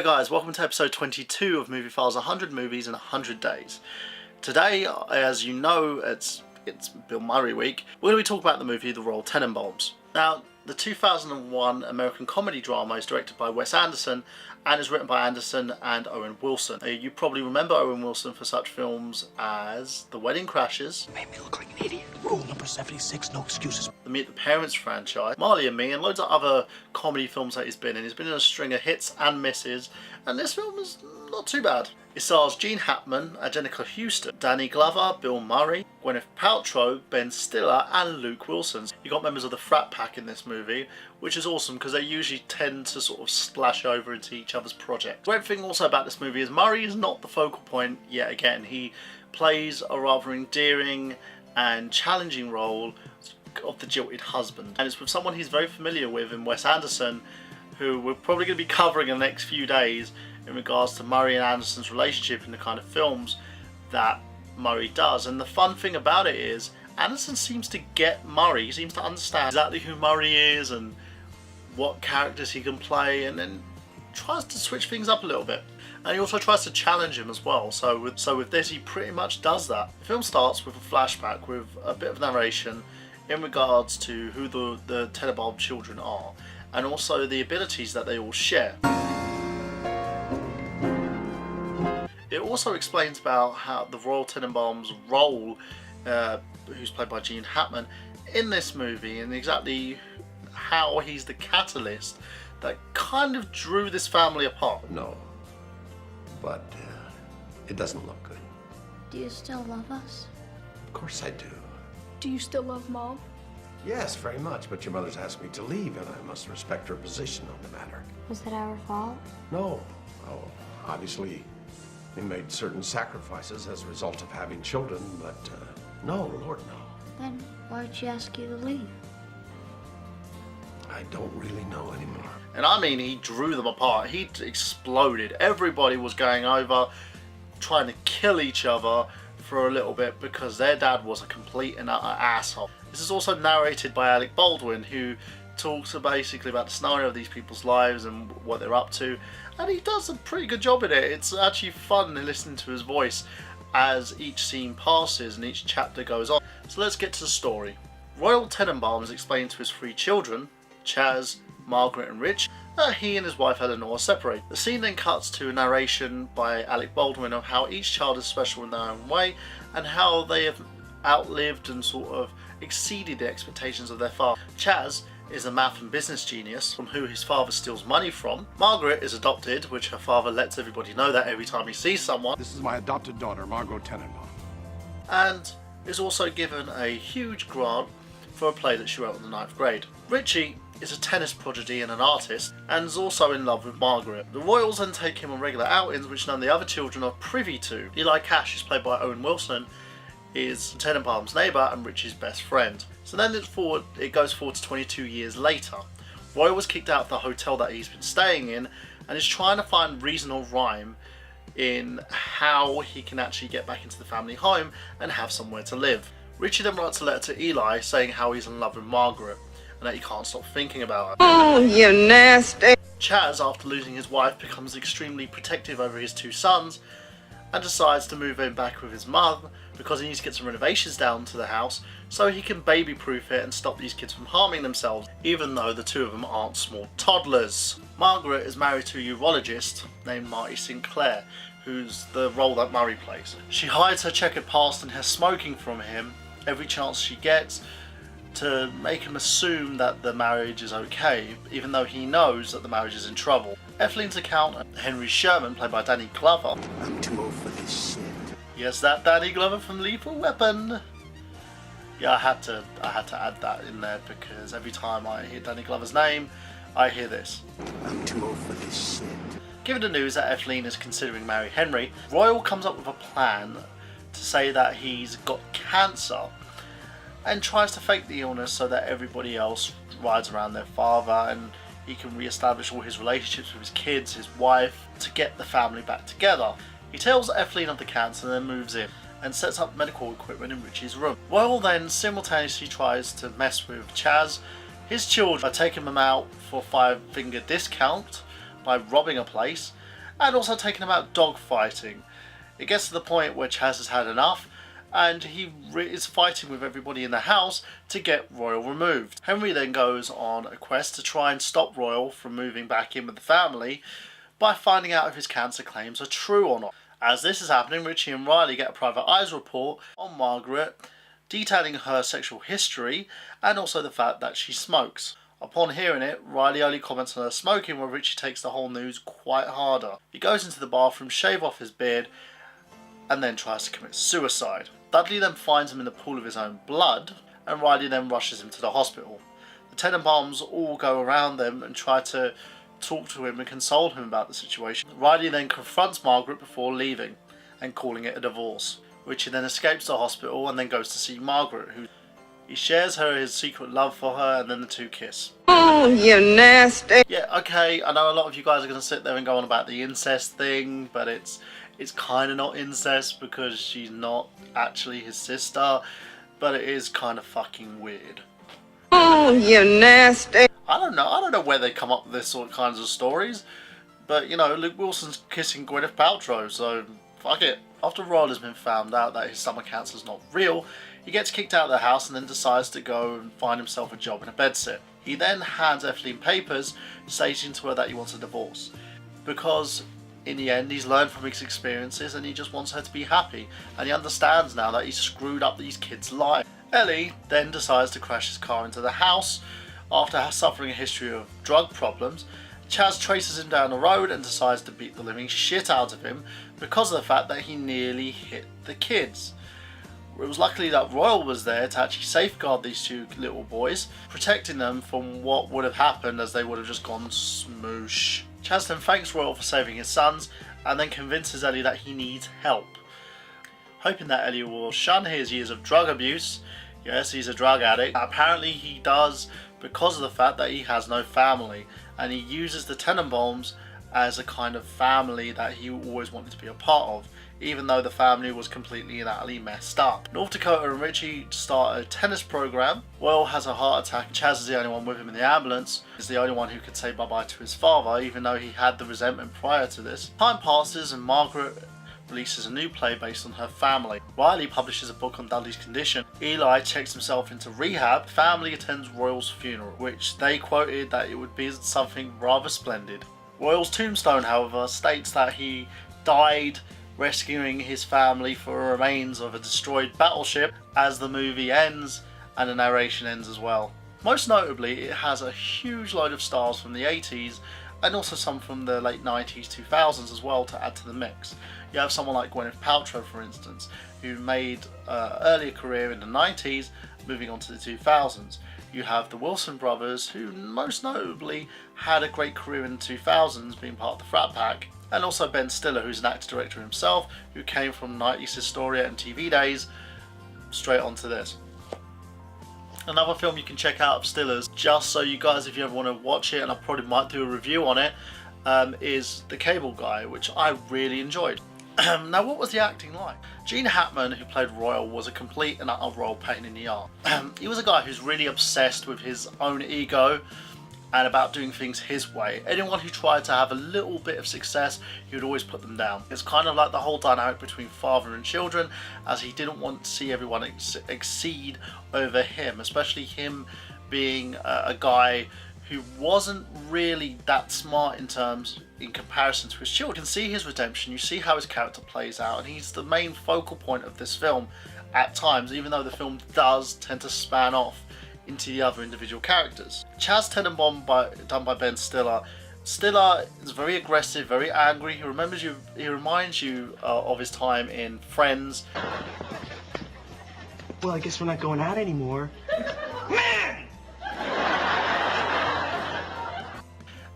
guys, welcome to episode 22 of Moviefiles, 100 movies in 100 days. Today, as you know, it's Bill Murray week. We're going to be talking about the movie The Royal Tenenbaums. Now, the 2001 American comedy drama is directed by Wes Anderson and is written by Anderson and Owen Wilson. You probably remember Owen Wilson for such films as The Wedding Crashers, Made me look like an idiot. Rule number 76, no excuses. the Meet the Parents franchise, Marley and Me, and loads of other comedy films that he's been in. He's been in a string of hits and misses, and this film is not too bad. It stars Gene Hackman, Anjelica Huston, Danny Glover, Bill Murray, Gwyneth Paltrow, Ben Stiller, and Luke Wilson. You got members of the frat pack in this movie, which is awesome because they usually tend to sort of splash over into each other's projects. The great thing also about this movie is Murray is not the focal point yet again. He plays a rather endearing and challenging role of the jilted husband, and it's with someone he's very familiar with in Wes Anderson, who we're probably going to be covering in the next few days in regards to Murray and Anderson's relationship and the kind of films that Murray does. And the fun thing about it is Anderson seems to get Murray, he seems to understand exactly who Murray is and what characters he can play, and then tries to switch things up a little bit. And he also tries to challenge him as well. So with this, he pretty much does that. The film starts with a flashback with a bit of narration in regards to who the Tenenbaum children are, and also the abilities that they all share. It also explains about how the Royal Tenenbaums' role, who's played by Gene Hackman, in this movie, and exactly how he's the catalyst that kind of drew this family apart. No, but it doesn't look good. Do you still love us? Of course I do. Do you still love Mom? Yes, very much, but your mother's asked me to leave, and I must respect her position on the matter. Was it our fault? No. Oh, obviously, we made certain sacrifices as a result of having children, but no, Lord, no. Then why'd she ask you to leave? I don't really know anymore. And I mean, he drew them apart. He exploded. Everybody was going over, trying to kill each other for a little bit because their dad was a complete and utter asshole. This is also narrated by Alec Baldwin, who talks basically about the scenario of these people's lives and what they're up to, and he does a pretty good job in it. It's actually fun to listen to his voice as each scene passes and each chapter goes on. So let's get to the story. Royal Tenenbaums explained to his three children, Chaz, Margaret and Rich, that he and his wife Eleanor are separated. The scene then cuts to a narration by Alec Baldwin of how each child is special in their own way and how they have outlived and sort of exceeded the expectations of their father. Chaz is a math and business genius from who his father steals money from. Margaret is adopted, which her father lets everybody know that every time he sees someone. This is my adopted daughter, Margot Tenenbaum. And is also given a huge grant for a play that she wrote in the 9th grade. Richie is a tennis prodigy and an artist, and is also in love with Margaret. The Royals then take him on regular outings which none of the other children are privy to. Eli Cash is played by Owen Wilson, is Tenenbaum's neighbour and Richie's best friend. So then it goes forward to 22 years later. Roy was kicked out of the hotel that he's been staying in and is trying to find reason or rhyme in how he can actually get back into the family home and have somewhere to live. Richie then writes a letter to Eli saying how he's in love with Margaret and that he can't stop thinking about her. Oh, you nasty. Chaz, after losing his wife, becomes extremely protective over his two sons and decides to move in back with his mum because he needs to get some renovations down to the house so he can baby-proof it and stop these kids from harming themselves, even though the two of them aren't small toddlers. Margaret is married to a urologist named Marty Sinclair, who's the role that Murray plays. She hides her checkered past and her smoking from him every chance she gets to make him assume that the marriage is okay, even though he knows that the marriage is in trouble. Ethleen's accountant, Henry Sherman, played by Danny Glover. I'm too old for this shit. Yes, that Danny Glover from Lethal Weapon. Yeah, I had to add that in there because every time I hear Danny Glover's name, I hear this. I'm too old for this shit. Given the news that Etheline is considering marrying Henry, Royal comes up with a plan to say that he's got cancer and tries to fake the illness so that everybody else rides around their father and he can re-establish all his relationships with his kids, his wife, to get the family back together. He tells Etheline of the cancer and then moves in and sets up medical equipment in Richie's room. Royal then simultaneously tries to mess with Chaz, his children, by taking them out for a 5-finger discount by robbing a place, and also taking them out dog fighting. It gets to the point where Chaz has had enough, and he is fighting with everybody in the house to get Royal removed. Henry then goes on a quest to try and stop Royal from moving back in with the family by finding out if his cancer claims are true or not. As this is happening, Richie and Riley get a private eyes report on Margaret detailing her sexual history and also the fact that she smokes. Upon hearing it, Riley only comments on her smoking, where Richie takes the whole news quite harder. He goes into the bathroom, shaves off his beard, and then tries to commit suicide. Dudley then finds him in the pool of his own blood, and Riley then rushes him to the hospital. The Tenenbaums all go around them and try to talk to him and console him about the situation. Riley then confronts Margaret before leaving and calling it a divorce. Richie then escapes the hospital and then goes to see Margaret, who he shares his secret love for her, and then the two kiss. Oh, you nasty. Yeah, okay, I know a lot of you guys are going to sit there and go on about the incest thing, but it's kind of not incest because she's not actually his sister, but it is kind of fucking weird. Oh, you nasty. I don't know where they come up with this sort of kinds of stories, but you know, Luke Wilson's kissing Gwyneth Paltrow, so fuck it. After Royal has been found out that his stomach cancer is not real, he gets kicked out of the house and then decides to go and find himself a job in a bedsit. He then hands Eveline papers stating to her that he wants a divorce, because in the end he's learned from his experiences and he just wants her to be happy, and he understands now that he's screwed up these kids' lives. Ellie then decides to crash his car into the house after suffering a history of drug problems. Chaz traces him down the road and decides to beat the living shit out of him because of the fact that he nearly hit the kids. It was luckily that Royal was there to actually safeguard these two little boys, protecting them from what would have happened, as they would have just gone smoosh. Chaz then thanks Royal for saving his sons and then convinces Ellie that he needs help. Hoping that Ellie will shun his years of drug abuse. Yes, he's a drug addict. Apparently he does, because of the fact that he has no family, and he uses the Tenenbaums as a kind of family that he always wanted to be a part of, even though the family was completely and utterly messed up. North Dakota and Richie start a tennis program. Royal has a heart attack. Chaz is the only one with him in the ambulance. He's the only one who could say bye-bye to his father, even though he had the resentment prior to this. Time passes and Margaret releases a new play based on her family. Riley publishes a book on Dudley's condition. Eli checks himself into rehab. Family attends Royal's funeral, which they quoted that it would be something rather splendid. Royal's tombstone, however, states that he died rescuing his family for remains of a destroyed battleship, as the movie ends and the narration ends as well. Most notably, it has a huge load of stars from the 80s and also some from the late 90s, 2000s as well to add to the mix. You have someone like Gwyneth Paltrow, for instance, who made an earlier career in the 90s, moving on to the 2000s. You have the Wilson brothers, who most notably had a great career in the 2000s, being part of the Frat Pack, and also Ben Stiller, who's an actor-director himself, who came from 90s Historia and TV days straight onto this. Another film you can check out of Stiller's, just so you guys, if you ever want to watch it, and I probably might do a review on it, is The Cable Guy, which I really enjoyed. Now, what was the acting like? Gene Hackman, who played Royal, was a complete and utter royal pain in the arse. He was a guy who's really obsessed with his own ego and about doing things his way. Anyone who tried to have a little bit of success, he would always put them down. It's kind of like the whole dynamic between father and children, as he didn't want to see everyone exceed over him, especially him being a guy who wasn't really that smart in comparison to his children. You can see his redemption, you see how his character plays out, and he's the main focal point of this film at times, even though the film does tend to span off into the other individual characters. Chaz Tenenbaum, done by Ben Stiller. Stiller is very aggressive, very angry. He reminds you of his time in Friends. Well, I guess we're not going out anymore.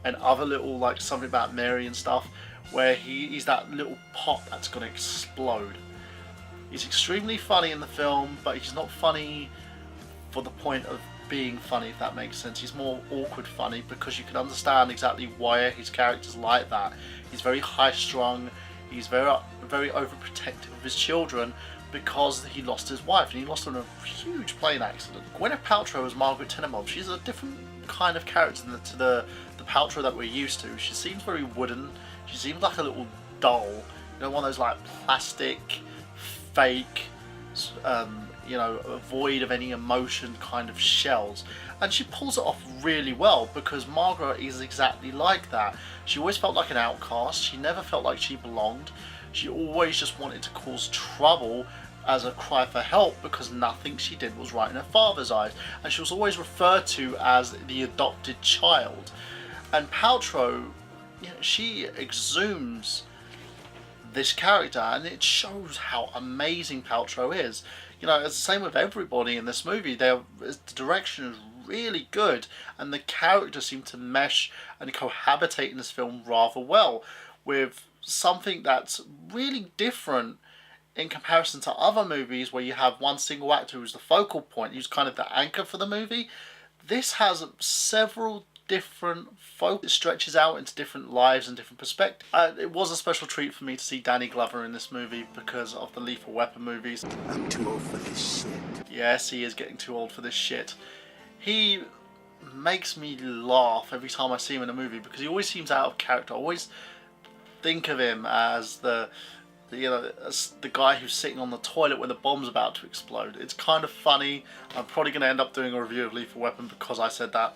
And other little, like Something About Mary and stuff, where he's that little pot that's going to explode. He's extremely funny in the film, but he's not funny for the point of being funny, if that makes sense. He's more awkward funny, because you can understand exactly why his character's like that. He's very high-strung, he's very overprotective of his children, because he lost his wife, and he lost her in a huge plane accident. Gwyneth Paltrow as Margaret Tenenbaum, she's a different kind of character to the Paltrow that we're used to. She seems very wooden, She seems like a little doll, you know, one of those like plastic, fake, you know, void of any emotion kind of shells. And she pulls it off really well, because Margaret is exactly like that. She always felt like an outcast. She never felt like she belonged. She always just wanted to cause trouble as a cry for help, because nothing she did was right in her father's eyes. And she was always referred to as the adopted child. And Paltrow, you know, she exhumes this character, and it shows how amazing Paltrow is. You know, it's the same with everybody in this movie. The direction is really good, and the characters seem to mesh and cohabitate in this film rather well, with something that's really different in comparison to other movies where you have one single actor who's the focal point, who's kind of the anchor for the movie. This has several different focus, stretches out into different lives and different perspectives. It was a special treat for me to see Danny Glover in this movie because of the Lethal Weapon movies. I'm too old for this shit. Yes, he is getting too old for this shit. He makes me laugh every time I see him in a movie, because he always seems out of character. I always think of him as the guy who's sitting on the toilet when the bomb's about to explode. It's kind of funny. I'm probably going to end up doing a review of Lethal Weapon because I said that.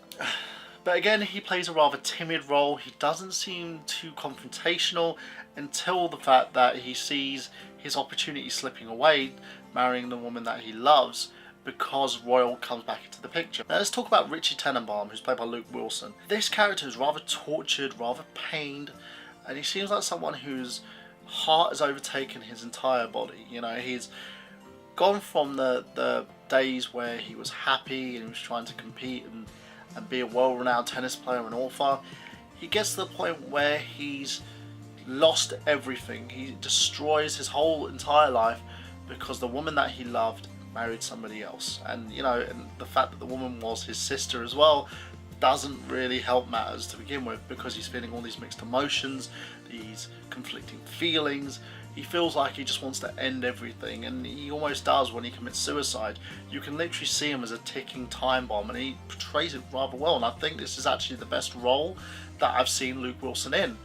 But again, he plays a rather timid role. He doesn't seem too confrontational until the fact that he sees his opportunity slipping away, marrying the woman that he loves, because Royal comes back into the picture. Now let's talk about Richie Tenenbaum, who's played by Luke Wilson. This character is rather tortured, rather pained, and he seems like someone whose heart has overtaken his entire body. You know, he's gone from the days where he was happy and he was trying to compete and be a world-renowned tennis player and author. He gets to the point where he's lost everything. He destroys his whole entire life because the woman that he loved married somebody else. And you know, and the fact that the woman was his sister as well doesn't really help matters to begin with, because he's feeling all these mixed emotions, these conflicting feelings. He feels like he just wants to end everything, and he almost does when he commits suicide. You can literally see him as a ticking time bomb, and he portrays it rather well. And I think this is actually the best role that I've seen Luke Wilson in,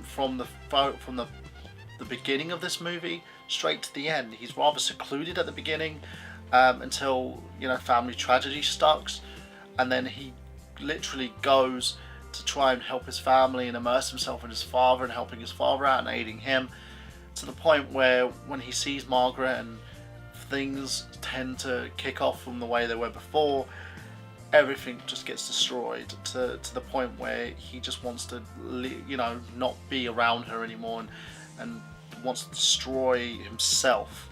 from the beginning of this movie straight to the end. He's rather secluded at the beginning, until, you know, family tragedy starts, and then he literally goes to try and help his family and immerse himself in his father and helping his father out and aiding him, to the point where when he sees Margaret and things tend to kick off from the way they were before, everything just gets destroyed to the point where he just wants to, you know, not be around her anymore and wants to destroy himself.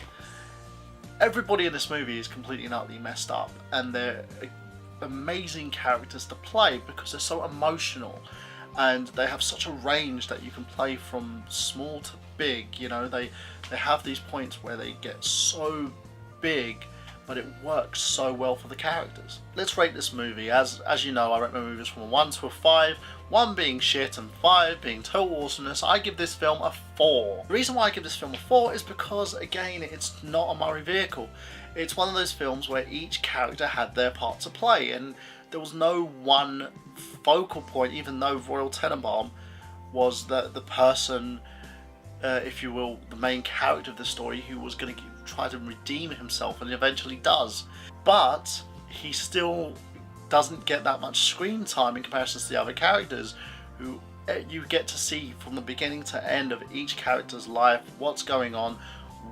Everybody in this movie is completely and utterly messed up, and they're amazing characters to play because they're so emotional, and they have such a range that you can play from small to big. You know, they have these points where they get so big, but it works so well for the characters. Let's rate this movie. As you know, I rate my movies from a 1 to a 5, 1 being shit and 5 being total awesomeness. I give this film a 4. The reason why I give this film a 4 is because, again, it's not a Murray vehicle. It's one of those films where each character had their part to play, and there was no one focal point, even though Royal Tenenbaum was the person, if you will, the main character of the story, who was going to try to redeem himself, and eventually does. But he still doesn't get that much screen time in comparison to the other characters, who you get to see from the beginning to end of each character's life, what's going on,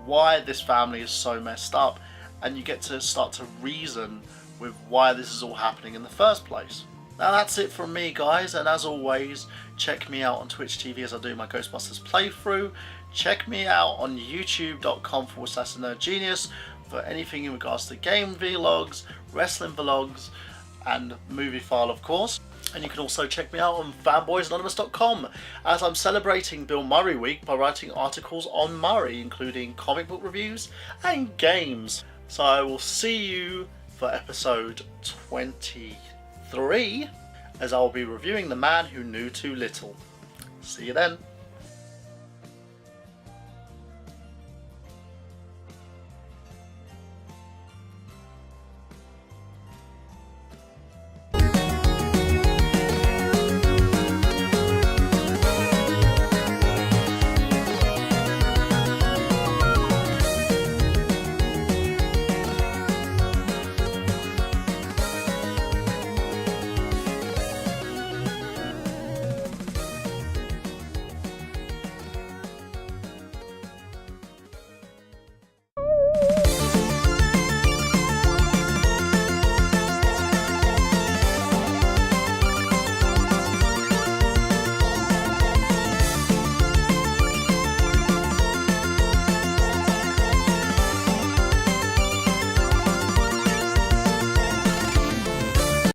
why this family is so messed up, and you get to start to reason with why this is all happening in the first place. Now that's it from me, guys, and as always, check me out on Twitch TV as I do my Ghostbusters playthrough. Check me out on youtube.com/Nerdgenious for anything in regards to game vlogs, wrestling vlogs, and MovieFile, of course. And you can also check me out on fanboysanonymous.com as I'm celebrating Bill Murray Week by writing articles on Murray, including comic book reviews and games. So I will see you for episode 23, as I will be reviewing The Man Who Knew Too Little. See you then.